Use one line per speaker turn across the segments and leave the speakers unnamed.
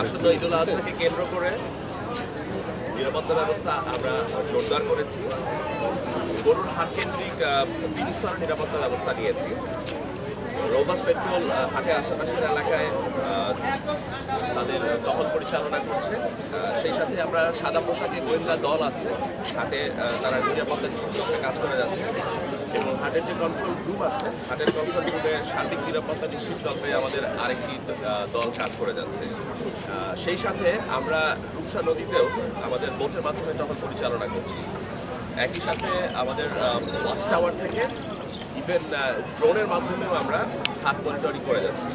আসন্ন ঈদুল আজহাকে কেন্দ্র করে নিরাপত্তা ব্যবস্থা আমরা জোরদার করেছি। গরুর হাট কেন্দ্রিক ৩০ স্তরের নিরাপত্তা ব্যবস্থা নিয়েছি। রোবাস পেট্রোল হাটে আশেপাশের এলাকায় তাদের টহল পরিচালনা করছে। সেই সাথে আমরা সাদা পোশাকে গোয়েন্দা দল আছে হাটে, তারা নিরাপত্তা নিশ্চিতভাবে কাজ করে যাচ্ছে এবং হাটের যে কন্ট্রোল গ্রুপ আছে, হাটের কন্ট্রোল গ্রুপে সার্বিক নিরাপত্তা নিশ্চিতভাবে আমাদের আরেকটি দল কাজ করে যাচ্ছে। সেই সাথে আমরা রূপসা নদীতেও আমাদের বোটের মাধ্যমে টহল পরিচালনা করছি। একই সাথে আমাদের ওয়াচ টাওয়ার থেকে ইভেন ড্রোনের মাধ্যমেও আমরা হাত মনিটরিং করে যাচ্ছি।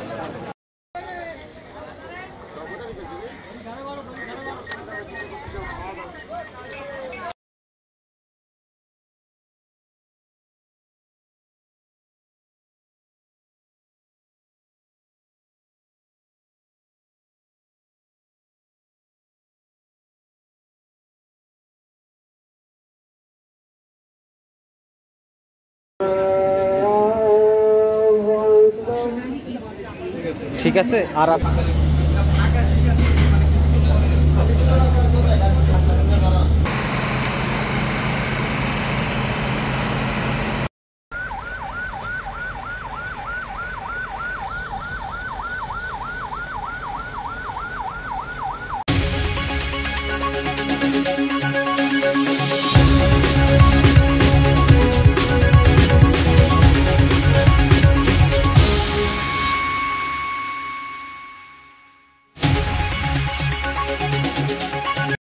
ঠিক আছে। আর